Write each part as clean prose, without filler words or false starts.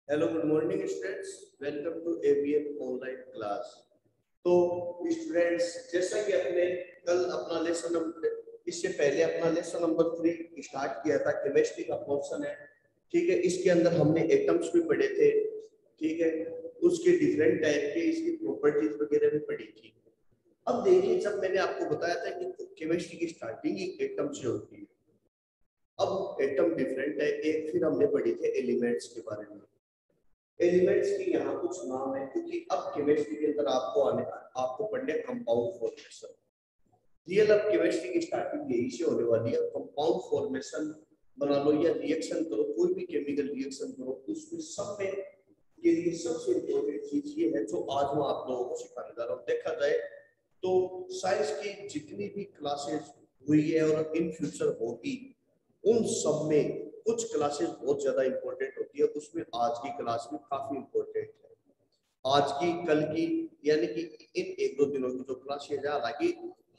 Hello good morning students, welcome to ABN online class. तो students, जैसा कि अपने कल अपना लेसन नंबर इससे पहले अपना लेसन नंबर 3 स्टार्ट किया था, केमिस्ट्री का पोर्शन है। ठीक है, इसके अंदर हमने एटम्स भी पढ़े थे। ठीक है, उसके डिफरेंट टाइप के इसकी प्रॉपर्टीज वगैरह भी पढ़ी थी। अब देखिए, जब मैंने आपको बताया था कि केमिस्ट्री की स्टार्टिंग ही एटम से होती है। अब एटम डिफरेंट है। एक फिर हमने पढ़ी थे एलिमेंट्स के बारे में। एलिमेंट्स की यहाँ कुछ नाम है, क्योंकि अब केमिस्ट्री के अंदर आपको पढ़ने कंपाउंड फॉर्मेशन। रियल अब केमिस्ट्री की स्टार्टिंग यही से होने वाली है। कंपाउंड फॉर्मेशन बना लो या रिएक्शन करो, कोई भी केमिकल रिएक्शन करो, उसमें सब में के लिए सबसे इम्पोर्टेंट चीज ये है जो आज मैं आप लोगों को सिखाने जा रहा हूँ। देखा जाए तो साइंस की जितनी भी क्लासेस हुई है और इन फ्यूचर होगी, उन सब में कुछ क्लासेस बहुत ज्यादा इंपॉर्टेंट होती है, उसमें आज की क्लास भी काफी इंपॉर्टेंट है। आज की, कल की, यानी कि इन एक दो दिनों की जो क्लास है, हालांकि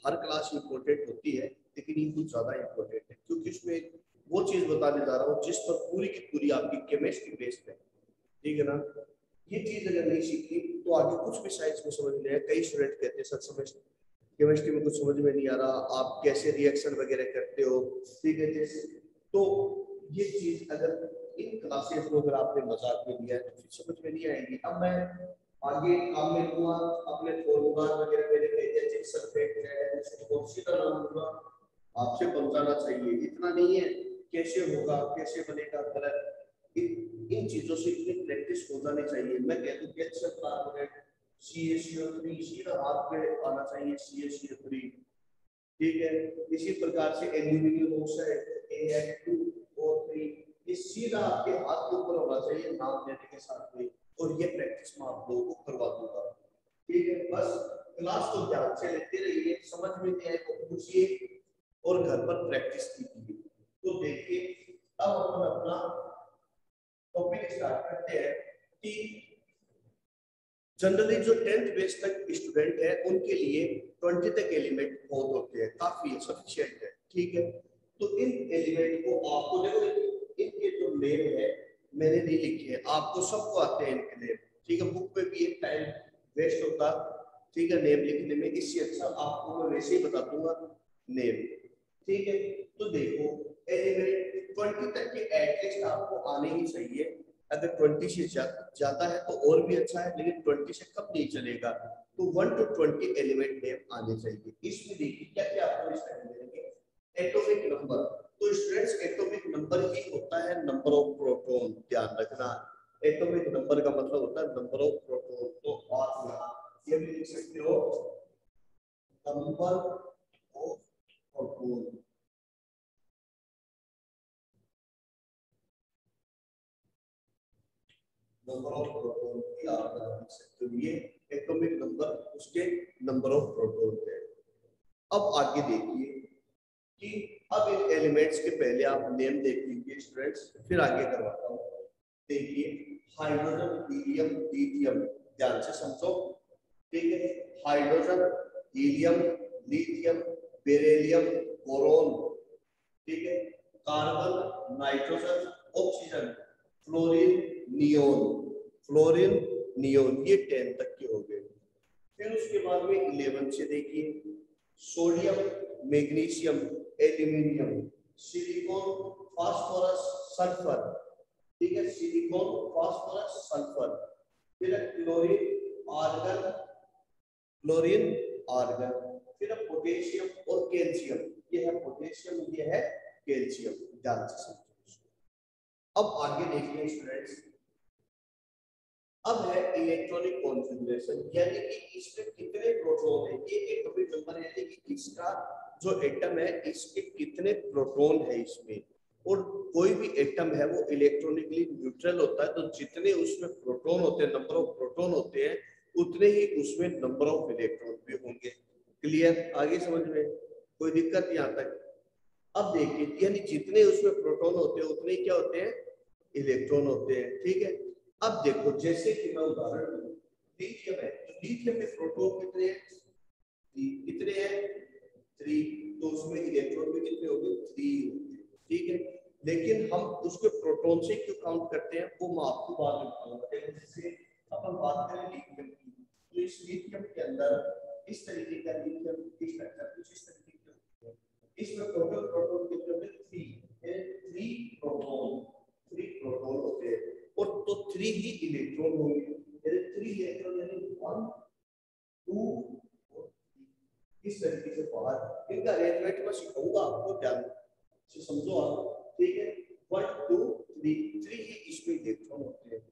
हर क्लास इंपॉर्टेंट होती है, लेकिन ये कुछ ज्यादा इंपॉर्टेंट है क्योंकि उसमें वो चीज बताने जा रहा हूँ जिस पर पूरी की पूरी आपकी केमिस्ट्री बेस्ड है। ठीक है ना? ये चीज अगर नहीं सीखी तो आगे कुछ भी साइंस में समझ नहीं आए। कई स्टूडेंट कहते हैं सर समझ केमिस्ट्री में कुछ समझ में नहीं आ रहा, आप कैसे रिएक्शन वगैरह करते हो। ठीक है, जैसे तो ये चीज अगर इन क्लासेस को अगर आपने मजाक में लिया है तो फिर समझ में नहीं आएगी। अब मैं आगे काम में लूंगा अपने फॉर्मूला वगैरह मेरे एजेंट सब्जेक्ट है, उसको सीधा नाम लूंगा, आपसे समझाना चाहिए। इतना नहीं है कैसे होगा कैसे बनेगा गलत, इन चीजों से इतनी प्रैक्टिस हो जानी चाहिए। मैं कह दूं कैल्शियम कार्बोनेट CaCO3 सीधा हाथ पे आना चाहिए, CaCO3। ठीक है, इसी प्रकार से एल्यूमिनियम ऑक्साइड Al2O3, ये सीधा आपके हाथ के ऊपर होना चाहिए नाम लेने के साथ में। और ये प्रैक्टिस मैं आप लोगों को करवा दूंगा। ठीक है, बस क्लास को ध्यान से लेते रहिए, समझ में नहीं आए तो पूछिए और घर पर प्रैक्टिस कीजिए। तो देखिए, अब अपन अपना टॉपिक स्टार्ट करते हैं कि जनरली जो 10th बेस तक स्टूडेंट है उनके लिए 20 तक एलिमेंट बहुत होते हैं, काफी है, सफिशिएंट है। ठीक है, तो इन एलिमेंट को आपको देखो, इनके जो नेम है मैंने नहीं लिखे हैं, आपको सबको आते हैं इनके नेम। ठीक है, बुक में भी एक टाइम वेस्ट होता, ठीक है, नेम लिखने में, इससे अच्छा आपको मैं वैसे ही बता दूंगा नेम। ठीक है, तो देखो एलिमेंट 20 तक के एटलीस्ट आपको आने ही चाहिए। अगर 20 से ज्यादा है तो और भी अच्छा है, लेकिन 20 से कम नहीं चलेगा। तो 1 to 20 एलिमेंट नेम आने चाहिए। इसमें देखिए क्या क्या आपको इस टाइम मिलेंगे। एटॉमिक नंबर, तो स्टूडेंट्स एटॉमिक नंबर ही होता है नंबर ऑफ प्रोटॉन, ध्यान रखना। एटॉमिक नंबर का मतलब होता है नंबर ऑफ प्रोटॉन। तो आप यहाँ ये भी लिख सकते हो, number of proton. Number of proton की आप लिख सकते हो, ये एटॉमिक नंबर उसके नंबर ऑफ प्रोटॉन है। अब आगे देखिए कि अब इन एलिमेंट्स के पहले आप नेम देख लीजिए स्टूडेंट्स, फिर आगे करवाता हूँ। देखिए, हाइड्रोजन, हीलियम, लिथियम, ध्यान से समझो। ठीक है, hydrogen, helium, lithium, beryllium, boron. ठीक है, carbon, nitrogen, oxygen, fluorine, neon. Fluorine, neon, ये 10 तक के हो गए। फिर उसके बाद में 11 से देखिए, sodium, magnesium, aluminium, silicon, phosphorus, sulphur. ठीक है, सिलिकॉन, फास्फोरस, सल्फर। फिर क्लोरीन, आर्गन, क्लोरीन, आर्गन। फिर पोटेशियम और कैल्शियम, ये है पोटेशियम, ये है कैल्शियम, ध्यान से समझो। अब आगे देखिए स्टूडेंट्स, अब है इलेक्ट्रॉनिक कॉन्फ़िगरेशन, यानी कि इसमें कितने प्रोटॉन है। ये एटॉमिक नंबर यानी कि इसका जो एटम है इसके कितने प्रोटॉन है इसमें। और कोई भी एटम है वो इलेक्ट्रॉनिकली न्यूट्रल होता है, तो जितने उसमें प्रोटॉन होते हैं, नंबर ऑफ प्रोटॉन होते हैं, उतने ही उसमें नंबर ऑफ इलेक्ट्रॉन भी होंगे। क्लियर? आगे समझ में कोई दिक्कत यहाँ तक? अब देखिए, यानी जितने उसमें प्रोटॉन होते हैं उतने क्या होते हैं, इलेक्ट्रॉन होते हैं। ठीक है, अब देखो जैसे कि मैं उदाहरण दूं, लिथियम है, तो लिथियम में प्रोटॉन कितने हैं, कितने हैं, 3। तो उसमें इलेक्ट्रॉन भी कितने होंगे, 3 होंगे। ठीक है, लेकिन हम उसके प्रोटॉन से क्यों काउंट करते हैं वो मैं आपको बाद में बताऊंगा। जैसे अपन बात करें लिथियम की, तो इस लिथियम के अंदर इस तरीके का लिथियम की स्ट्रक्चर कुछ इस तरीके का होता है। इसमें टोटल प्रोटॉन कितने होते हैं? 3 प्रोटॉन, 3 प्रोटॉन होते हैं और तो 3 ही इलेक्ट्रॉन होंगे। यानी 3 इलेक्ट्रॉन यानी 1 2 और 3 इस तरीके से बाहर। इनका अरेंजमेंट मैं सिखाऊंगा आपको, ध्यान से समझो आप, ठीक है। 1 2 3 ही इसमें इलेक्ट्रॉन होते हैं,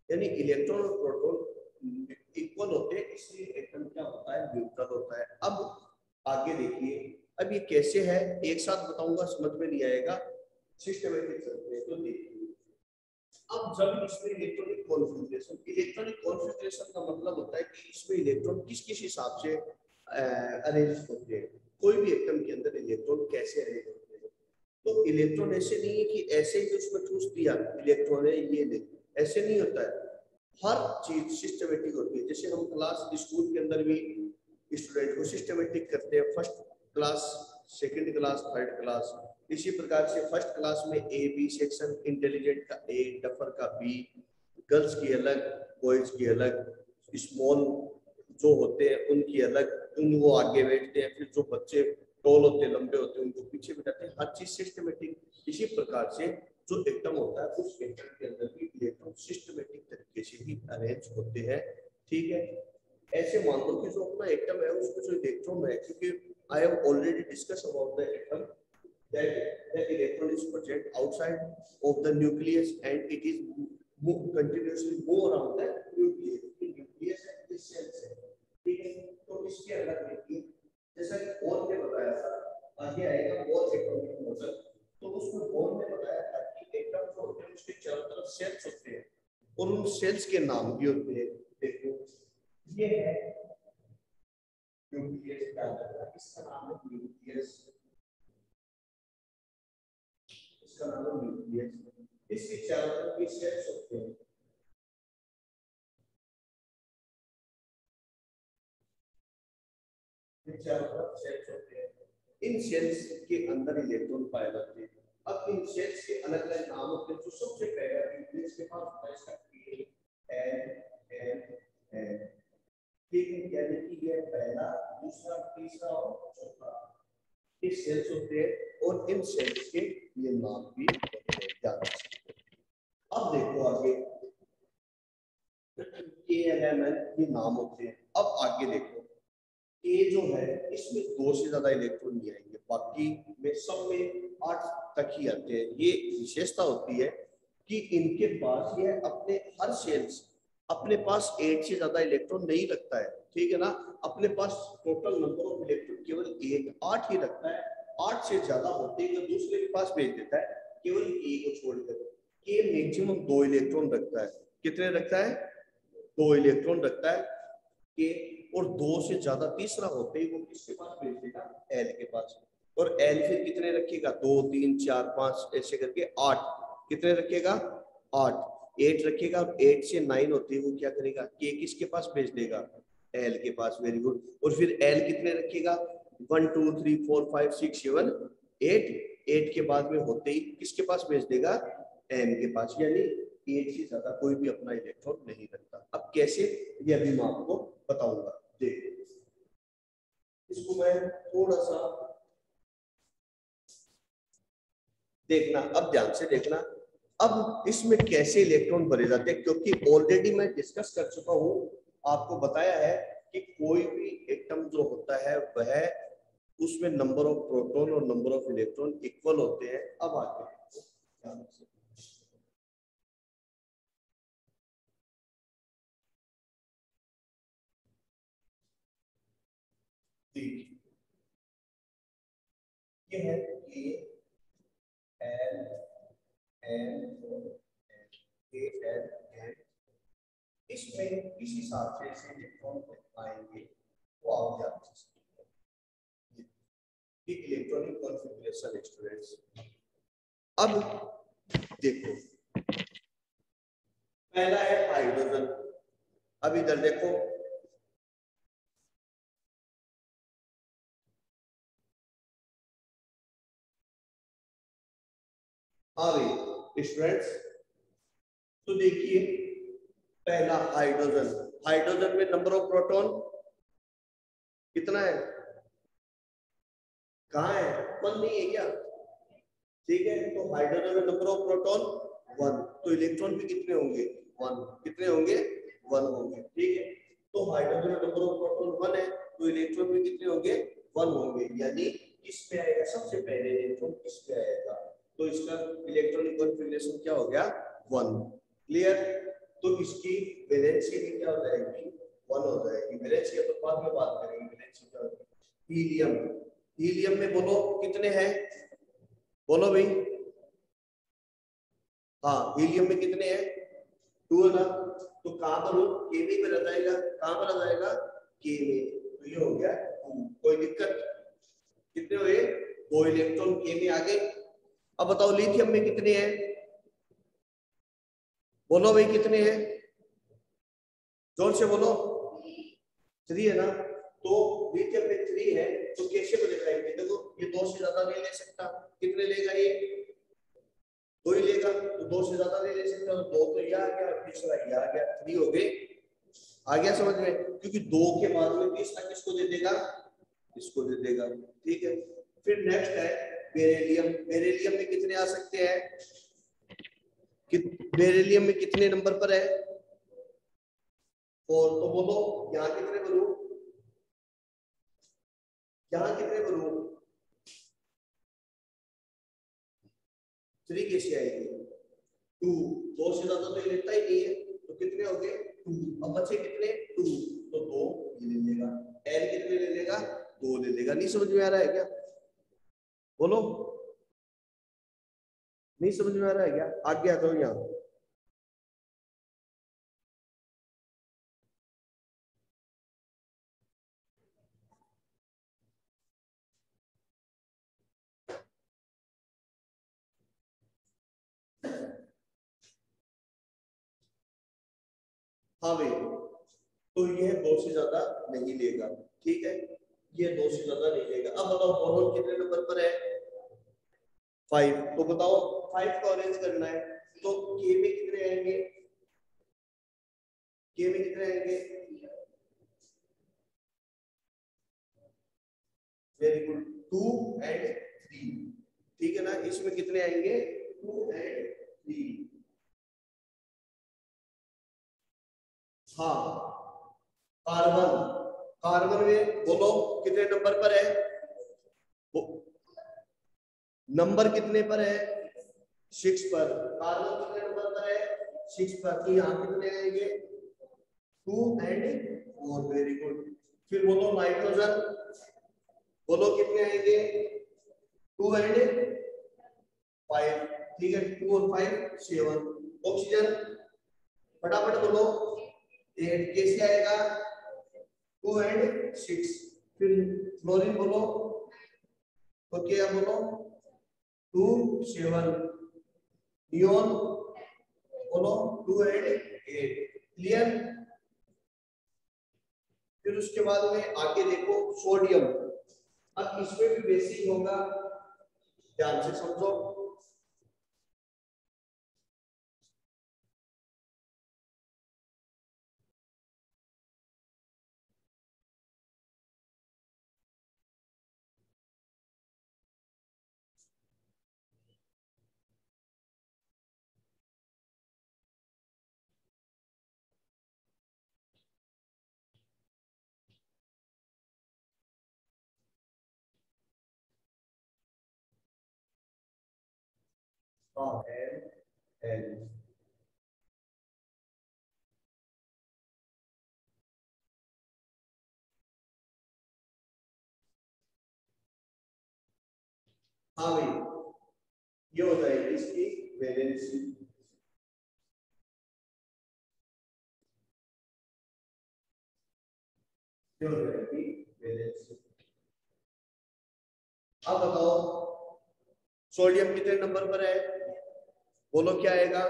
यानी इलेक्ट्रॉन और प्रोटॉन इक्वल होते हैं, इसलिए एटम क्या होता है? न्यूट्रल होता है। अब आगे देखिए, अब ये कैसे है एक साथ बताऊंगा, समझ में नहीं आएगा, सिस्टमैटिक चलते हैं। तो देखिए, अब जब इसमें इलेक्ट्रॉनिक कॉन्फ़िगरेशन का मतलब होता है कि इसमें इलेक्ट्रॉन किस किस हिसाब से अरेंज होते हैं, कोई भी एटम के अंदर इलेक्ट्रॉन कैसे अरेंज होते हैं। तो इलेक्ट्रॉन ऐसे नहीं है कि ऐसे ही उसमें ठूस दिया इलेक्ट्रॉन है ये ले, ऐसे नहीं होता है। हर चीज सिस्टमेटिक होती है। जैसे हम क्लास स्कूल के अंदर भी स्टूडेंट को सिस्टमेटिक करते हैं, first class, second class, third class. इसी प्रकार से फर्स्ट क्लास में ए बी सेक्शन, इंटेलिजेंट का ए, डफर का बी, गर्ल्स की अलग, बॉयज की अलग, स्मॉल जो होते हैं उनकी अलग, उन वो आगे बैठते हैं, फिर जो बच्चे टॉल होते हैं, लंबे होते हैं, उनको पीछे बैठाते हैं। हर चीज सिस्टमेटिक। इसी प्रकार से जो एटम होता है उस एटम के अंदर भी इलेक्ट्रॉन सिस्टमेटिक तरीके से ही अरेंज होते हैं, ठीक है। ऐसे मान लो कि जो अपना एटम है उसमें जो इलेक्ट्रॉन है, क्योंकि I have already discuss about the atom that the electron is present outside of the nucleus and it is continuously move around the nucleus. nucleus है, इस सेल से, ठीक है। तो इसके अलग देखिए, जैसा कि बोर ने बताया था, आगे आएगा बोर एटॉमिक मॉडल। तो उसमें बोर ने बताया था कि एटम जो होते हैं उसके चारों तरफ सेल्स होते हैं और उन सेल्स के नाम भी होते हैं। देखो ये है न्यूक्लियस का अलग, इसका नाम है न्यूक्लियस, इसका नाम है न्यूक्लियस। इसके चारों तरफ भी सेल्स होते हैं। ये चारों तरफ सेल्स होते हैं। इन सेल्स के अंदर इलेक्ट्रॉन पाए जाते हैं। अब इन सेल्स के अलग अलग नाम होते हैं। जो सबसे पहला न्यूक्लियस के पास होता है इसका के एन एन एन, ठीक है। यानी कि ये पहला, दूसरा, तीसरा और चौथा, ये सेल्स होते हैं और इन सेल्स के ये नाम भी होते हैं, याद रख सकते हैं। अब देखो आगे के एन एम एन ये नाम होते हैं। अब आगे देखो ए जो है इसमें 2 से ज्यादा इलेक्ट्रॉन नहीं आएंगे, बाकी में सब में 8 तक ही आते हैं। ये विशेषता होती है कि इनके पास ये अपने हर सेल्स अपने पास 8 से ज्यादा इलेक्ट्रॉन नहीं रखता है, ठीक है ना। अपने पास टोटल नंबर ऑफ इलेक्ट्रॉन केवल 8 ही रखता है। 8 से ज्यादा होते ही वो दूसरे के पास भेज देता है, केवल ए को छोड़कर। के मैक्सिमम 2 इलेक्ट्रॉन रखता है। कितने रखता है? 2 इलेक्ट्रॉन रखता है के, और 2 से ज्यादा तीसरा होते ही वो किसके पास भेज देगा? एल के पास। और एल फिर कितने रखेगा? 2 3 4 5 ऐसे करके 8। कितने रखेगा? 8 8 रखेगा। और 8 से 9 होते ही वो क्या करेगा? के किसके पास भेज देगा? एल के पास। Very good. और फिर एल कितने रखेगा? 1 2 3 4 5 6 7 8। 8 के बाद में होते ही किसके पास भेज देगा? एम के पास। यानी 8 से ज्यादा कोई भी अपना इलेक्ट्रॉन नहीं रखता। अब कैसे, ये अभी मैं आपको बताऊंगा। देखो इसको मैं थोड़ा सा देखना, अब ध्यान से देखना। अब इसमें कैसे इलेक्ट्रॉन भरे जाते हैं, क्योंकि ऑलरेडी मैं डिस्कस कर चुका हूं, आपको बताया है कि कोई भी एटम जो होता है वह उसमें नंबर ऑफ प्रोटॉन और नंबर ऑफ इलेक्ट्रॉन इक्वल होते हैं। अब आगे ध्यान से देखिए, ये है A L N A L N. इसमें किस हिसाब से ऐसे इलेक्ट्रॉन आएंगे वो आप ध्यान से समझिए। ये इलेक्ट्रॉनिक कॉन्फ़िगरेशन स्टूडेंट्स। अब देखो, पहला है हाइड्रोजन। अब इधर देखो, हाँ भाई स्टूडेंट्स, तो देखिए पहला हाइड्रोजन, हाइड्रोजन में नंबर ऑफ प्रोटॉन कितना है? कहाँ है? 1 नहीं है क्या? ठीक है, तो हाइड्रोजन में नंबर ऑफ प्रोटॉन 1, तो इलेक्ट्रॉन भी कितने होंगे? 1। कितने होंगे? 1 होंगे। ठीक है, तो हाइड्रोजन में नंबर ऑफ प्रोटॉन 1 है, तो इलेक्ट्रॉन भी कितने होंगे? 1 होंगे। यानी किसमें आएगा सबसे पहले इलेक्ट्रॉन? किसमें आएगा? तो इसका इलेक्ट्रॉनिक कॉन्फ़िगरेशन क्या हो गया? 1। क्लियर? तो इसकी वैलेंसी भी क्या हो जाएगी? 1 हो जाएगी। वैलेंसी अपन बाद में बात करेंगे, वैलेंसी क्या होगी। हीलियम, हीलियम में बोलो कितने हैं? बोलो भाई। हाँ, हीलियम में कितने हैं? 2 है ना। तो कहां पर हो? के में पर आ जाएगा। कहां पर आ जाएगा? के में। तो ये हो गया 2। कोई दिक्कत? कितने हुए? 2 इलेक्ट्रॉन के में आ गए। अब बताओ लिथियम में कितने हैं? बोलो भाई कितने हैं? जोर से बोलो। 3 है ना। तो लिथियम में 3 है, तो कैसे को दिखाएंगे? देखो ये 2 से ज्यादा नहीं ले सकता। कितने लेगा ये? 2 ही लेगा। तो 2 से ज्यादा नहीं ले सकता, तो 2 तो ये आ गया और तीसरा ये आ गया। 3 हो गए। आ गया समझ में? क्योंकि 2 के बाद में तीसरा किसको दे देगा? इसको दे देगा। ठीक है, फिर नेक्स्ट है बेरिलियम। बेरिलियम में कितने आ सकते हैं? बेरिलियम में कितने नंबर पर है? 4। तो बोलो यहाँ कितने बनू? यहाँ कितने बनू? 3 कैसे आएगी? 2। 2 से ज्यादा तो ये लेता ही नहीं है, तो कितने हो गए? 2। अब बचे कितने? 2। तो 2 ये ले लेगा। एन कितने ले लेगा? 2 ले लेगा। नहीं समझ में आ रहा है क्या? बोलो, नहीं समझ में आ रहा है क्या? आगे आ जाओ यहाँ। हाँ भाई, तो ये 2 से ज्यादा नहीं लेगा। ठीक है, ये 2 से ज्यादा नहीं लेगा। अब बताओ बोरोन कितने नंबर पर है? 5। तो बताओ 5 को अरेंज करना है, तो के में कितने आएंगे? के में कितने आएंगे? Very good, 2 and 3। ठीक है ना, इसमें कितने आएंगे? 2 एंड 3। हाँ, कार्बन, कार्बन में बोलो कितने नंबर पर है? नंबर कितने पर है? 6 पर। कार्बन कितने नंबर पर है? 6 पर। तो यहाँ कितने आएंगे? 2 एंड 4। Very good. फिर बोलो नाइट्रोजन, बोलो कितने आएंगे? 2 एंड 5। ठीक है, 2 और 5 7। ऑक्सीजन फटाफट बोलो। 8 कैसे आएगा? 2 एंड 6। फिर फ्लोरीन बोलो, तो क्या बोलो? 2 7। नियोन बोलो 2 एंड 8। क्लियर? फिर उसके बाद में आगे देखो सोडियम। अब इसमें भी बेसिक होगा, ध्यान से समझो। हाँ, एन एन। हाँ भाई, ये हो जाएगी इसकी वैलेंसी। ये हो जाएगी वैलेंसी। अब बताओ सोडियम कितने नंबर पर है? बोलो क्या आएगा?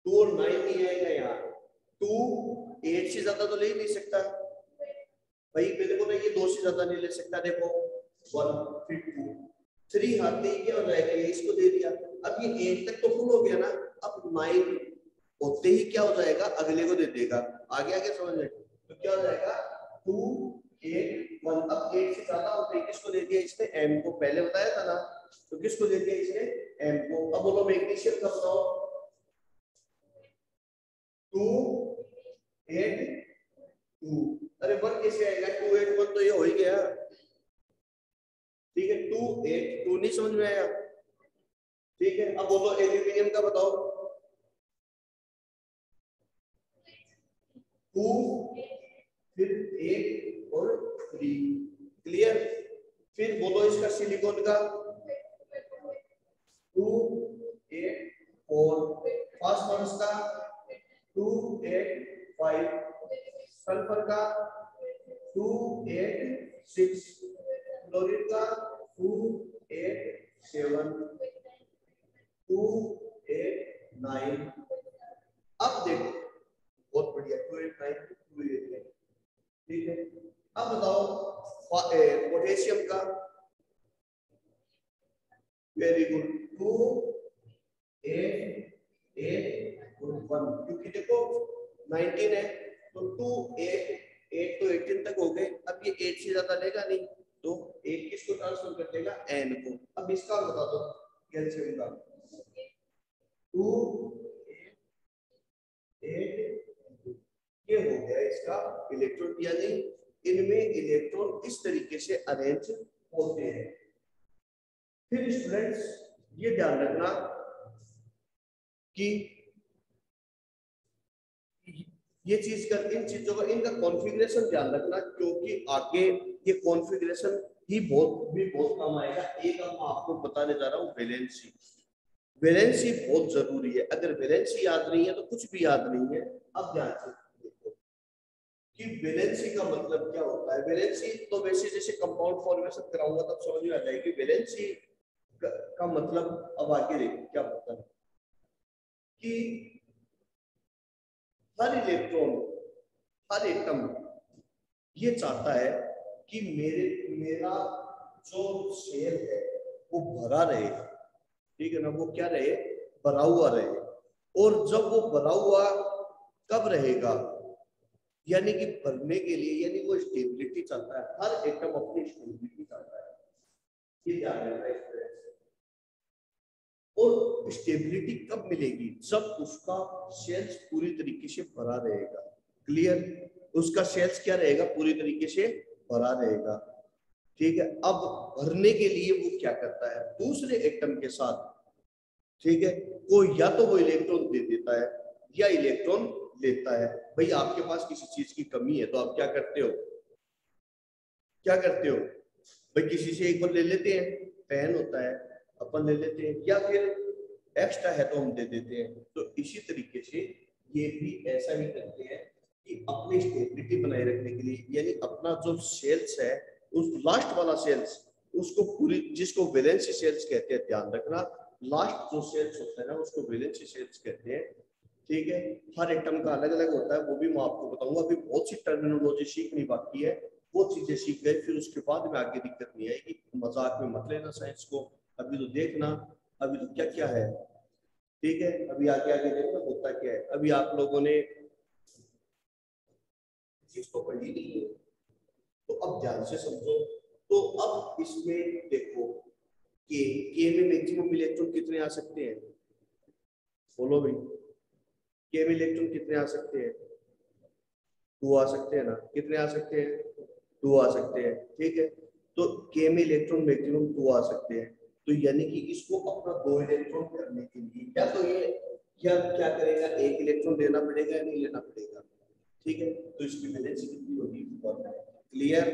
2 और 9 नहीं आएगा यहाँ। 2 8 से ज्यादा तो ले ही नहीं सकता भाई। मेरे को ना ये 2 से ज्यादा नहीं ले सकता। देखो 1 फिर 2, 3 आते ही क्या हो जाएगा, ये इसको दे दिया। अब ये 8 तक तो फुल हो गया ना, अब 9 होते ही क्या हो जाएगा, अगले को दे देगा। आगे आगे समझ में, तो क्या हो जाएगा 2 8 1। अब 8 से ज्यादा होते ही किसको दे दिया इसने, m को। पहले बताया था ना, तो किसको दे दिया इसने, m को। अब बोलो मैग्नीशियम का बताओ, 2 8 2। अरे 1 कैसे आएगा, 2 8 1 तो ये हो ही गया। ठीक है, 2 8 2 नहीं समझ में आया। ठीक है, अब बोलो एल्यूमिनियम का बताओ, 2 फिर 8 और 3। क्लियर। फिर बोलो इसका सिलिकॉन का, 2 8 4। फास्फोरस का 2 8 5। सल्फर का 2 8 6। क्लोरीन का 2 8 7 2 8 9। अब देखो, बहुत बढ़िया, 2 8 9 2 8 9। ठीक है, अब बताओ पोटेशियम का, वेरी गुड, 2 8 8 और 1। क्योंकि देखो 19 है, तो 2 8 8 तो 18 तक हो गए। अब ये 8 से ज्यादा लेगा नहीं, तो 8 किसको ट्रांसफर कर देगा, n को। अब इसका बता दो कैल्शियम का, 2 8 ये हो गया इसका इलेक्ट्रॉन, यानी इनमें इलेक्ट्रॉन इस तरीके से अरेंज होते हैं। फिर स्टूडेंट्स ये ध्यान रखना कि ये चीज कर, इन चीजों का, इनका कॉन्फ़िगरेशन ध्यान रखना, क्योंकि आगे ये कॉन्फ़िगरेशन ही बहुत काम आएगा। एक अब मैं आपको बताने जा रहा हूँ, वैलेंसी। वैलेंसी बहुत जरूरी है, अगर वैलेंसी याद नहीं है तो कुछ भी याद नहीं है। अब ध्यान से देखो कि वैलेंसी का मतलब क्या होता है। वैलेंसी तो वैसे जैसे कंपाउंड फॉर्मेशन कराऊंगा तब समझ में आ जाएगी वैलेंसी का मतलब। अब आगे देखो क्या होता है कि हर इलेक्ट्रॉन, हर एटम ये चाहता है कि मेरा जो शेल है वो भरा रहे। ठीक है ना, वो क्या रहे, भरा हुआ रहे। और जब वो भरा हुआ कब रहेगा, यानी कि भरने के लिए, यानी वो स्टेबिलिटी चाहता है। हर एटम अपनी स्टेबिलिटी चाहता है, ये ध्यान रखना है। और स्टेबिलिटी कब मिलेगी, जब उसका सेल्स पूरी तरीके से भरा रहेगा। क्लियर, उसका सेल्स क्या रहेगा, पूरी तरीके से भरा रहेगा। ठीक है, अब भरने के लिए वो क्या करता है, दूसरे एटम के साथ, ठीक है, वो या तो वो इलेक्ट्रॉन दे देता है या इलेक्ट्रॉन लेता है। भाई आपके पास किसी चीज की कमी है तो आप क्या करते हो, क्या करते हो भाई, किसी से एक बार ले लेते हैं, पेन होता है अपन ले लेते हैं, या फिर एक्स्ट्रा है तो हम दे देते हैं। तो इसी तरीके से ये भी ऐसा ही करते हैं कि अपनी स्टेबिलिटी बनाए रखने के लिए, यानी अपना जो सेल्स है, उस लास्ट वाला सेल्स, उसको पूरी, जिसको वैलेंसी सेल्स कहते हैं, ध्यान रखना, लास्ट जो सेल्स होता है ना उसको वैलेंसी सेल्स कहते हैं। ठीक है, हर एटम का अलग अलग होता है, वो भी मैं आपको बताऊंगा। अभी बहुत सी टर्मिनोलॉजी सीखनी बाकी है, वो चीजें सीख गए फिर उसके बाद में आगे दिक्कत नहीं आएगी। मजाक में मत लेना साइंस को, अभी तो देखना अभी तो क्या क्या है। ठीक है, अभी आगे आगे देखना होता क्या है। अभी आप लोगों ने चीज को पढ़ी नहीं है तो अब ध्यान से समझो। तो अब इसमें देखो के में मैक्सिमम इलेक्ट्रॉन कितने आ सकते हैं, बोलो भाई, के में इलेक्ट्रॉन कितने आ सकते हैं, 2 आ सकते हैं ना, कितने आ सकते हैं, 2 आ सकते हैं। ठीक है, तो के में इलेक्ट्रॉन मैक्सिमम 2 आ सकते हैं। तो यानी कि इसको अपना 2 इलेक्ट्रॉन करने के लिए या तो ये क्या करेगा, 1 इलेक्ट्रॉन लेना पड़ेगा या नहीं लेना पड़ेगा। ठीक है, तो इसकी वैलेंसी कितनी होगी, 1। क्लियर।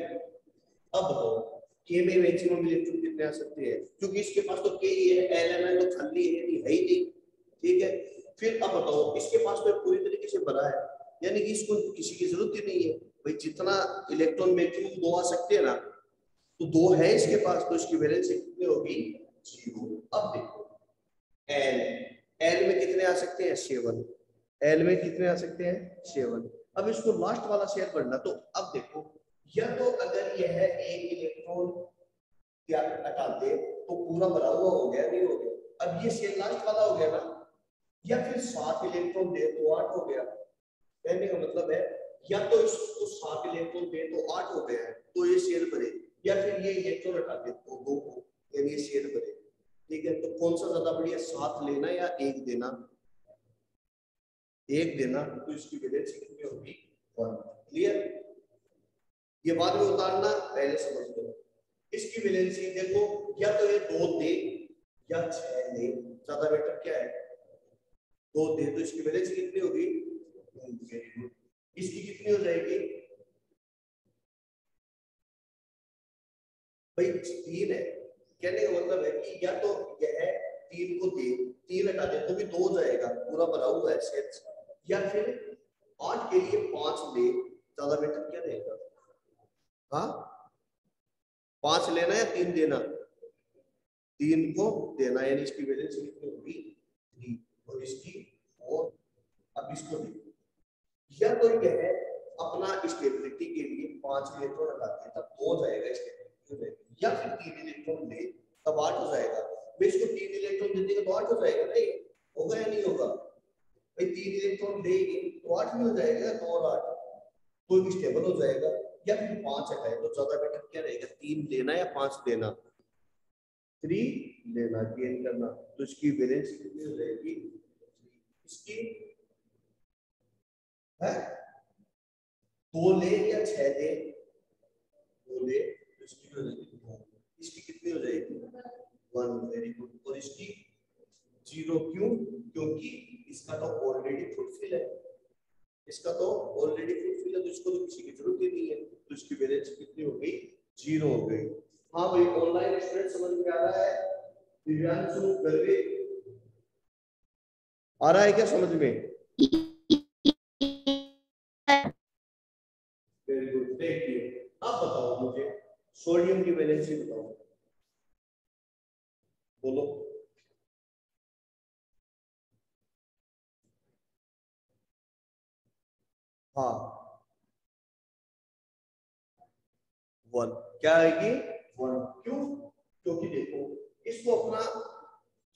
अब बताओ के में मैक्सिमम इलेक्ट्रॉन कितने आ सकते हैं, क्योंकि इसके पास तो के ही है, एल तो खाली है ही नहीं। ठीक है, फिर अब बताओ इसके पास तो पूरी तरीके से भरा है, यानी कि इसको किसी की जरूरत ही नहीं है। भाई जितना इलेक्ट्रॉन मैक्सिमम 2 आ सकते हैं ना, तो 2 है इसके पास, तो इसकी वैलेंसी कितनी होगी, 0। अब देखो एल, एल में कितने आ सकते हैं, 7। एल में कितने आ सकते हैं, 7। अब इसको लास्ट वाला शेयर बढ़ना, तो अब देखो या तो अगर यह एक इलेक्ट्रॉन क्या हटा दे, तो पूरा भरा हुआ हो गया, नहीं हो गया। अब ये शेल लास्ट वाला हो गया ना, या फिर 7 इलेक्ट्रॉन दे तो 8 हो गया। कहने का मतलब है या तो इसको 7 इलेक्ट्रॉन दे तो 8 हो गया है तो ये शेल भरे, या फिर ये इलेक्ट्रॉन हटा दे तो 2 हो, यानी ये शेल भरे। ठीक है, तो कौन सा ज्यादा बढ़िया, 7 लेना या 1 देना? 1 देना, तो इसकी वैलेंसी कितनी होगी? 1। क्लियर? ये बाद में उतारना, पहले समझ लो। इसकी वैलेंसी देखो, या तो ये 2 दे या 6 दे, ज्यादा बेटर क्या है? 2 दे, तो इसकी वैलेंसी कितनी होगी? इसकी कितनी हो जाएगी भाई? 3 है। कहने का मतलब है कि या तो यह 3 को दे, 3 हटा दे तो भी 2 हो जाएगा, पूरा भरा हुआ है सेट, या फिर 8 के लिए 5 ले, ज्यादा बेटर क्या रहेगा? हाँ, 5 लेना या 3 देना? 3 को देना, यानी इसकी वैलेंसी कितनी होगी? 3, और इसकी 4। अब इसको देखो, या तो यह अपना स्टेबिलिटी के लिए 5 इलेक्ट्रॉन लगाते हैं तब 2 हो जाएगा स्टेबिलिटी हो जाएगी, या फिर 3 इलेक्ट्रॉन ले तब 8 हो जाएगा। मैं इसको 3 इलेक्ट्रॉन दे देगा तो 8 हो जाएगा, नहीं होगा या नहीं होगा भाई? 3 इलेक्ट्रॉन लेंगे तो 8 भी हो जाएगा, 2 और 8 तो स्टेबल हो जाएगा। या फिर 5 हटाए तो ज्यादा बेटर क्या रहेगा? 3 लेना या 5 देना? 3 लेना, गेन करना, तो इसकी वैलेंसी कितनी हो जाएगी? इसकी है 2 ले या 6 दे? 2 ले, तो इसकी हो जाएगी 2, इसकी कितनी हो जाएगी? 1। Very good. और इसकी 0, क्यों? क्योंकि इसका तो ऑलरेडी फुलफिल है, इसका तो ऑलरेडी फुलफिल है, तो इसको तो किसी की जरूरत ही नहीं है, तो इसकी वैलेंसी कितनी हो गई? 0 हो गई। हाँ भाई, ऑनलाइन स्टूडेंट समझ में आ रहा है? दिव्यांशु, गर्वे आ रहा है क्या समझ में? Very good. देखिए, अब बताओ मुझे सोडियम की वैलेंसी बताओ, बोलो। हाँ, 1। क्या आएगी? 1। क्यों? क्योंकि देखो, इसको अपना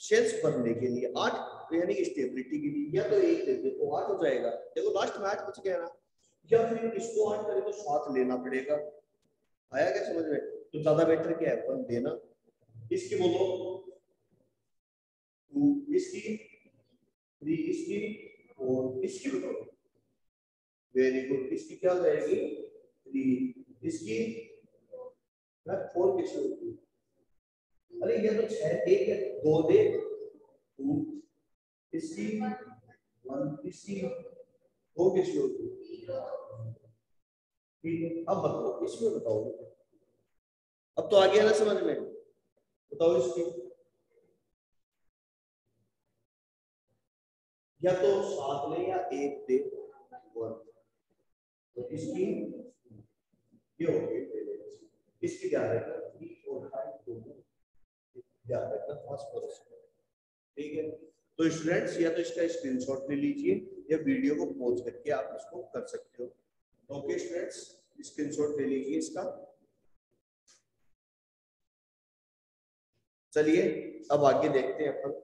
शेल्स भरने के लिए 8, यानी कि स्टेबिलिटी के लिए या तो 1 दे दे तो 8 हो जाएगा। देखो लास्ट में 8 बच गया ना, या फिर इसको 8 करे तो 7 लेना पड़ेगा। आया क्या समझ में? तो ज्यादा बेटर क्या है? 1 देना। इसकी बोलो 2, इसकी 3, इसकी 4, इसकी बताओ। Very good. इसकी क्या हो जाएगी? 3, इसकी 4 कैसे होगी? अरे ये तो 6 1 है, 2 दे 2, इसकी 1, इसकी 2 कैसे होगी? ठीक है, अब बताओ इसमें बताओ। अब तो आ गया ना समझ में? बताओ इसकी, या तो 7 ले या 1 दे 1, तो इसकी ये हो गई। इसकी ध्यान रखना 3 और 5 दोनों ध्यान रखना फास्फोरस। ठीक है, तो स्टूडेंट्स या तो इसका स्क्रीनशॉट ले लीजिए या वीडियो को पॉज करके आप इसको कर सकते हो। ओके स्टूडेंट्स, स्क्रीनशॉट ले लीजिए इसका। चलिए अब आगे देखते हैं अपन।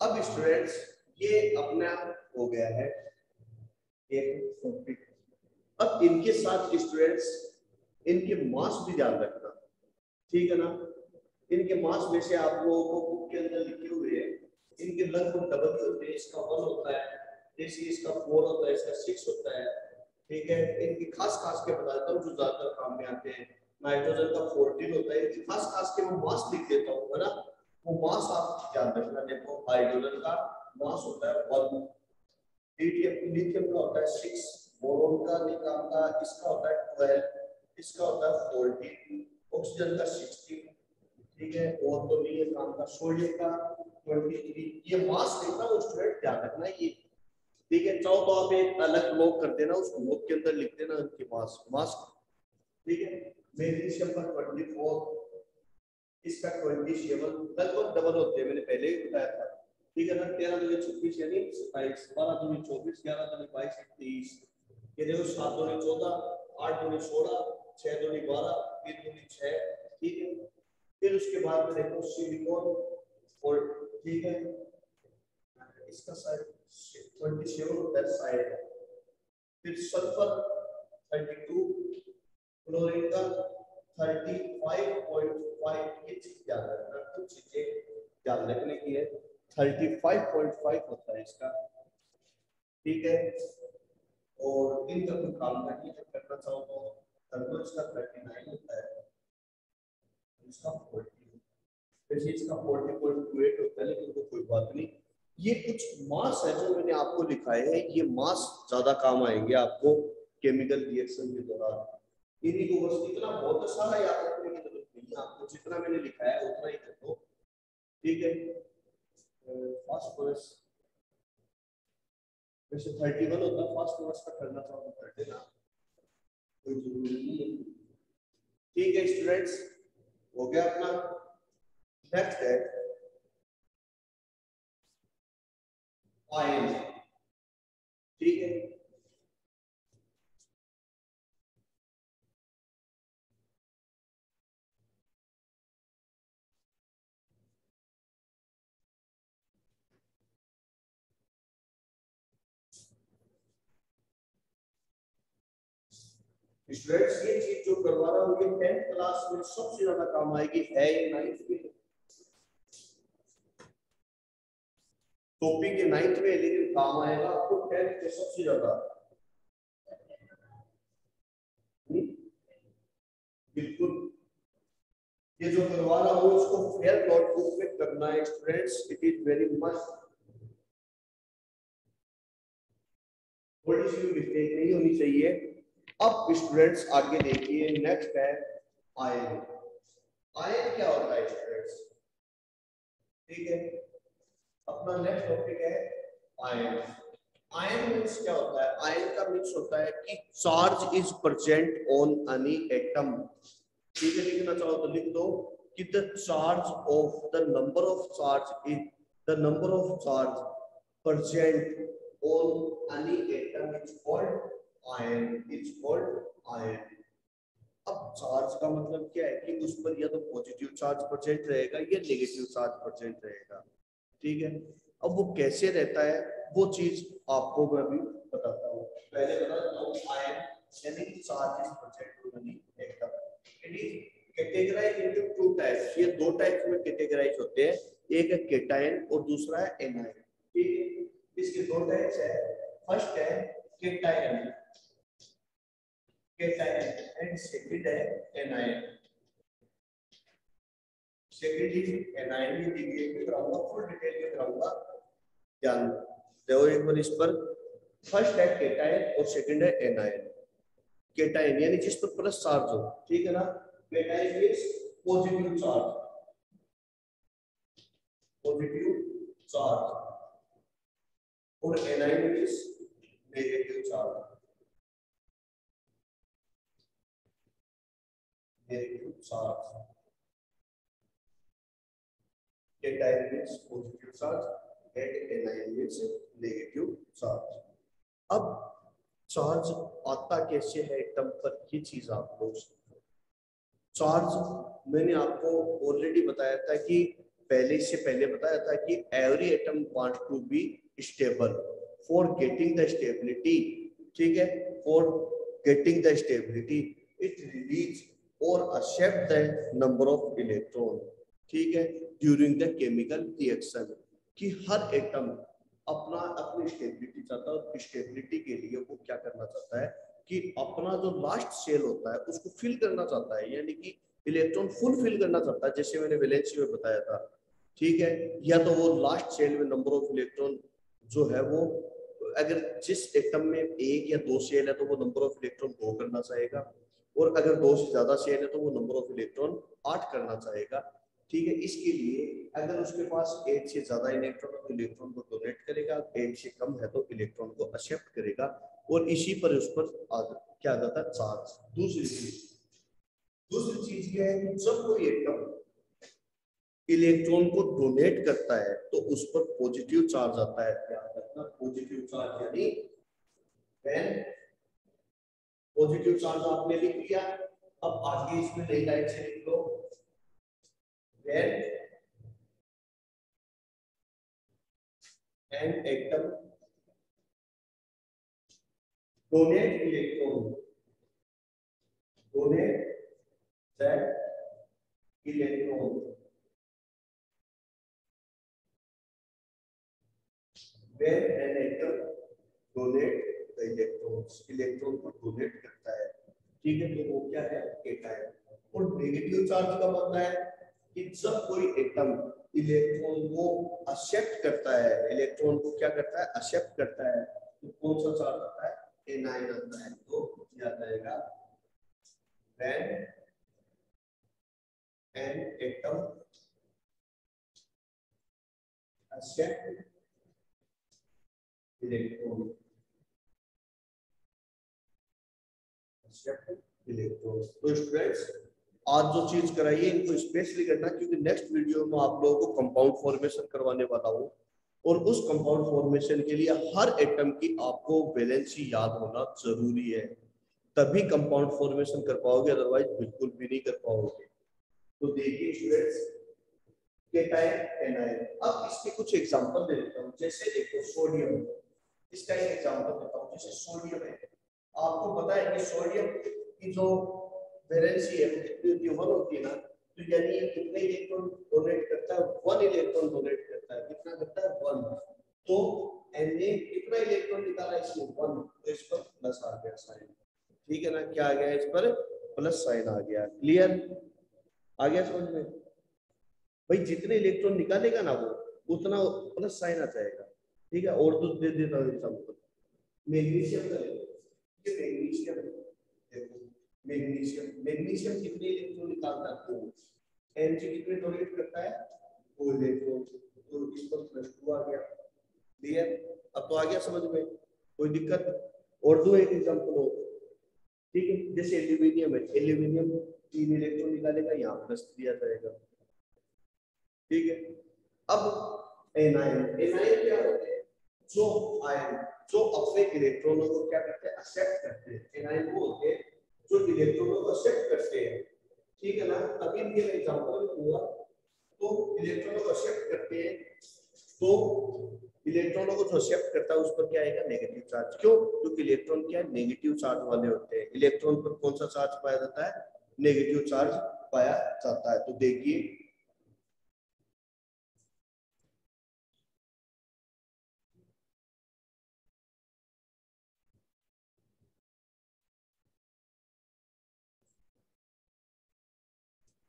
अब स्टूडेंट्स ये अपना हो गया है एक टॉपिक। अब इनके साथ स्टूडेंट्स इनके मास भी ध्यान रखना, ठीक है ना? इनके मास में से आप लोगों को बुक के अंदर लिखे हुए हैं, इनके लगभग डबल होते हैं। इसका 1 होता है, जैसे इसका 4 होता है, इसका 6 होता है। ठीक है, इनकी खास खास के बता देता हूँ जो ज्यादातर काम में आते हैं। नाइट्रोजन का 14 होता है, इनकी खास खास के मैं मास लिख देता हूँ, है ना? वो मास आप ध्यान रखना। देखो हाइड्रोजन का मास होता है 1, लिथियम का होता है 6, बोरोन का निकाम का इसका होता है 12, इसका होता है 14, ऑक्सीजन का 16। ठीक है, और तो नहीं है काम का। सोडियम का 23। ये मास देखना वो स्टूडेंट ध्यान रखना ये। ठीक है, चाहो तो आप एक अलग नोट कर देना, उसको नोट के अंदर लिख देना उनके मास मास। ठीक है, मैग्नीशियम का 24, इसका 27, लगभग डबल होते हैं, मैंने पहले ही बताया था। ठीक है ना, 13 दूनी 26 यानी 27, 12 दूनी 24, 11 दूनी 22, 23, ये देखो 7 दूनी 14, 8 दूनी 16, 6 दूनी 12, 3 दूनी 6, ठीक है। फिर उसके बाद में देखो सिलिकॉन और ठीक है इसका साइड 27 होता है साइड, फिर सल्फर 32, क्लोरीन का 35.5, ये चीज याद रखना, कुछ चीजें याद रखने की है। 35.5 होता है इसका, ठीक है। और इनका कोई काम करना चाहो तो थर्मल इसका 39 होता है, इसका 40, वैसे इसका 40.28 होता है, लेकिन वो कोई बात नहीं। ये कुछ मास है जो मैंने आपको लिखाए हैं, ये मास ज्यादा काम आएंगे आपको केमिकल रिएक्शन के दौरान। इन्हीं को बस इतना बहुत सारा याद रखने की जरूरत नहीं है, आपको जितना मैंने लिखाया है उतना ही कर दो, ठीक है। फास्फोरस वैसे 31 होता है, फास्फोरस का करना चाहो तो कर देना, कोई जरूरी नहीं है, ठीक है स्टूडेंट्स। हो गया अपना। नेक्स्ट है आयन, ठीक है। स्टूडेंट्स ये चीज जो करवा रहा हूँ ये 10th क्लास में सबसे ज्यादा काम आएगी, है ये 9th में टॉपिक के 9th में, लेकिन काम आएगा आपको 10th में सबसे ज्यादा। बिल्कुल, ये जो करवा रहा हूँ इसको फेयर नोटबुक में करना है students, it is very must, थोड़ी सी मिस्टेक नहीं होनी चाहिए। अब स्टूडेंट्स आगे देखिए, नेक्स्ट है आयन। आयन क्या होता है स्टूडेंट्स, ठीक है। अपना नेक्स्ट टॉपिक है आयन। आयन मीन्स क्या होता है, आयन का मीन्स होता है कि charge is present on any atom, ठीक है। लिखना चाहो तो लिख दो कि the charge of the number of charge is the number of charge present on any atom is called ion, is called ion. अब चार्ज का मतलब क्या है कि उस पर या तो पॉजिटिव चार्ज प्रेजेंट रहेगा या नेगेटिव चार्ज प्रेजेंट रहेगा, ठीक है। अब वो कैसे रहता है वो चीज आपको मैं अभी बताता हूँ। पहले बताता हूँ आयन यानी charge is present on any atom, it is categorised into two types, ये दो टाइप्स में कैटेगराइज होते हैं, एक है केटायन और दूसरा है एनायन, ठीक है। इसके दो टाइप्स है, फर्स्ट है केटायन, केटायन एंड सेकंड है एनायन। सेकंड इज एनायन, में डिटेल में कराऊंगा, फुल डिटेल में कराऊंगा, ध्यान दो एक बार इस पर। फर्स्ट है केटायन और सेकंड है एनायन। केटायन यानी जिस पर प्लस चार्ज हो, ठीक है ना, cation means positive charge, positive charge, और anion means negative charge, negative charge. Cation means positive charge and anion means negative charge. अब चार्ज आता कैसे है एटम पर, ये चीज आप लोग चार्ज मैंने आपको ऑलरेडी बताया था कि पहले से पहले बताया था कि every atom want to be stable, for getting the stability, ठीक है, for getting the stability it release और accept the number of electron, ठीक है, ड्यूरिंग द केमिकल रिएक्शन। कि हर एटम अपना अपनी स्टेबिलिटी चाहता है, और स्टेबिलिटी के लिए वो क्या करना चाहता है कि अपना जो लास्ट सेल होता है उसको फिल करना चाहता है, यानी कि इलेक्ट्रॉन फुल फिल करना चाहता है, जैसे मैंने वैलेंसी में बताया था, ठीक है। या तो वो लास्ट सेल में नंबर ऑफ इलेक्ट्रॉन जो है वो, अगर जिस एटम में एक या दो सेल है तो वो नंबर ऑफ इलेक्ट्रॉन 2 करना चाहेगा, और अगर 2 से ज्यादा सेल है तो वो नंबर ऑफ इलेक्ट्रॉन 8 करना चाहेगा, ठीक है। इसके लिए अगर उसके पास 8 से ज्यादा इलेक्ट्रॉन है तो इलेक्ट्रॉन को डोनेट करेगा, 8 से कम है तो इलेक्ट्रॉन को एक्सेप्ट करेगा, और इसी पर उस पर क्या जाता है चार्ज। दूसरी चीज ये है कि जब कोई एटम इलेक्ट्रॉन को डोनेट करता है तो उस पर पॉजिटिव चार्ज आता है। याद रखना, पॉजिटिव चार्ज यानी व्हेन पॉजिटिव चार्ज आपने लिख लिया। अब आगे इसमें नई लाइन से लिख लो, when an atom donate electron, donate that electron, when an atom donate the electrons, electron को डोनेट करता है, ठीक है, तो वो क्या है, केटायन। और नेगेटिव चार्ज का मतलब है कि जब कोई एटम इलेक्ट्रॉन को एक्सेप्ट करता है, इलेक्ट्रॉन को क्या करता है, एक्सेप्ट करता है, तो कौन सा चार्ज आता है, एनायन आता है। तो याद रहेगा, when an atom accept electron, electron. तो स्टूडेंट्स आज जो चीज कराई है इनको स्पेशली करना, क्योंकि नेक्स्ट वीडियो में आप लोगों को कंपाउंड फॉर्मेशन करवाने वाला हूँ, और उस कंपाउंड फॉर्मेशन के लिए हर एटम की आपको वैलेंसी याद होना जरूरी है, तभी कंपाउंड फॉर्मेशन कर पाओगे, अदरवाइज बिल्कुल भी नहीं कर पाओगे। तो देखिए स्टूडेंट्स, केटायन एनायन, अब इसके कुछ एग्जांपल दे देता हूँ। जैसे देखो सोडियम, इसका एक एग्जांपल देता हूँ। जैसे सोडियम है, आपको पता है कि सोडियम की जो वैलेंसी है वो कितनी होती है, 1 होती है ना, तो यानी ये कितने इलेक्ट्रॉन डोनेट करता है, 1 इलेक्ट्रॉन डोनेट करता है। कितना करता है, 1। तो एन ने कितना इलेक्ट्रॉन निकाला, इसमें 1, तो इस पर प्लस आ गया साइन, ठीक है ना, क्या आ गया, इस पर प्लस साइन आ गया। क्लियर, आ गया समझ में? भाई जितने इलेक्ट्रॉन निकालेगा ना वो उतना प्लस साइन आ जाएगा, ठीक है। और तो दे देता हूँ एग्जांपल, मैग्नीशियम का ले लो, ये मैग्नीशियम देखो, मैग्नीशियम, मैग्नीशियम कितने इलेक्ट्रॉन निकालता है, तो एन कितने डोनेट करता है, 2 इलेक्ट्रॉन, तो इस पर +2 आ गया। क्लियर, अब तो आ गया समझ में, कोई दिक्कत? और दो एक एग्जांपल हो, ठीक है। जैसे एल्यूमिनियम है, एल्यूमिनियम 3 इलेक्ट्रॉन निकालेगा, यहाँ प्लस दिया जाएगा, ठीक है। अब एनायन, एनायन क्या होते हैं, जो आयन जो अपने इलेक्ट्रॉनों को क्या करते हैं, एक्सेप्ट करते हैं। एनायन वो होते हैं जो इलेक्ट्रॉनों को एक्सेप्ट करते हैं, ठीक है ना। अभी ये एग्जांपल में हुआ, तो इलेक्ट्रॉनों को एक्सेप्ट करते हैं, तो इलेक्ट्रॉनों को जो एक्सेप्ट करता है उस पर क्या आएगा, नेगेटिव चार्ज। क्यों? क्योंकि इलेक्ट्रॉन क्या है, नेगेटिव चार्ज वाले होते हैं। इलेक्ट्रॉन पर कौन सा चार्ज पाया जाता है, नेगेटिव चार्ज पाया जाता है। तो देखिए,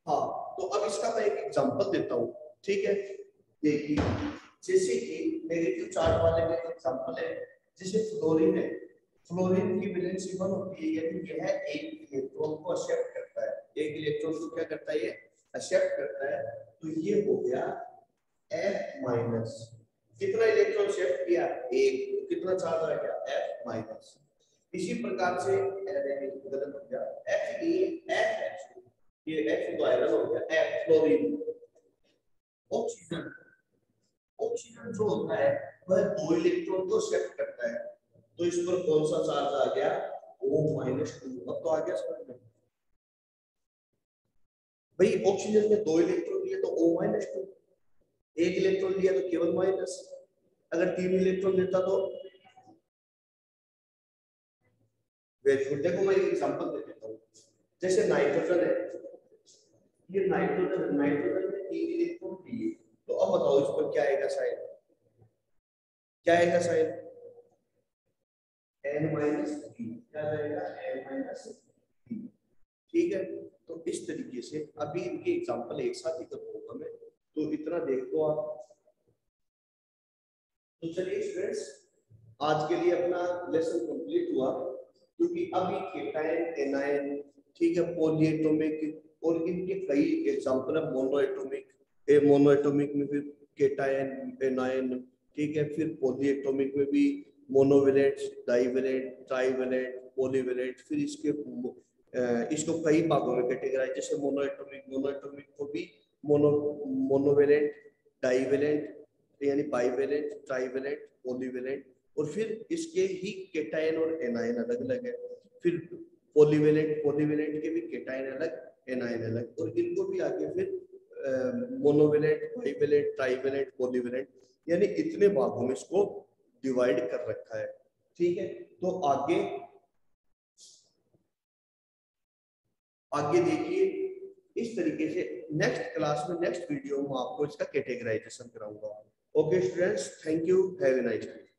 हाँ, तो अब इसका मैं एक एग्जांपल देता हूँ, ठीक है। देखिए, जैसे कि नेगेटिव चार्ज वाले का एग्जांपल है, जैसे फ्लोरीन है, फ्लोरीन की वैलेंसी 1 होती है, यानी यह एक इलेक्ट्रॉन को एक्सेप्ट करता है, एक इलेक्ट्रॉन को क्या करता है, ये एक्सेप्ट करता है। तो ये हो गया F-। कितना इलेक्ट्रॉन एक्सेप्ट किया, एक, तो कितना चार्ज आ गया, F-। इसी प्रकार से गलत हो गया, F ये F तो आयरन हो गया, F फ्लोरीन। ऑक्सीजन, ऑक्सीजन जो होता है वह 2 इलेक्ट्रॉन को एक्सेप्ट करता है, तो इस पर कौन सा चार्ज आ गया, O-2। अब तो आ गया समझ में भाई, ऑक्सीजन में 2 इलेक्ट्रॉन लिए तो O-2, एक इलेक्ट्रॉन लिया तो केवल माइनस, अगर 3 इलेक्ट्रॉन लेता तो। वेरी गुड, देखो मैं एक एग्जांपल दे देता हूँ। जैसे नाइट्रोजन है, ये नाइट्रोजन, नाइट्रोजन में 3 इलेक्ट्रॉन लिए, तो अब बताओ इस पर क्या आएगा साइन, क्या आएगा साइन, N-3, क्या रहेगा, N-3, ठीक है। तो इस तरीके से अभी इनके एग्जांपल एक साथ ही करूंगा मैं, तो इतना देख लो आप। तो चलिए स्टूडेंट्स, आज के लिए अपना लेसन कंप्लीट हुआ, क्योंकि अभी केटायन एनायन, ठीक है, पॉलीएटॉमिक और इनके कई एग्जांपल है, मोनोएटॉमिक, मोनोएटॉमिक में भी केटायन एनायन, ठीक है, फिर पॉलीएटॉमिक में भी मोनोवेलेंट, डाइवेलेंट, ट्राइवेलेंट, पॉलीवेलेंट, फिर इसके इसको कई भागों में कैटेगराइज, जैसे मोनोएटॉमिक, मोनोएटॉमिक को भी मोनोवेलेंट, डाइवेलेंट यानी बाइवेलेंट, ट्राइवेलेंट, पॉलीवेलेंट, और फिर इसके ही केटायन और एनायन अलग अलग है। फिर पॉलीवेलेंट के भी केटायन अलग, एनायन अलग, और इनको भी आगे फिर मोनोवेलेंट, बाइवेलेंट, ट्राइवेलेंट, पॉलीवेलेंट, यानी इतने भागों में इसको डिवाइड कर रखा है। ठीक है, तो आगे देखिए इस तरीके से नेक्स्ट क्लास में, नेक्स्ट वीडियो में आपको इसका कैटेगराइजेशन कराऊंगा। Okay students, thank you, have a nice day.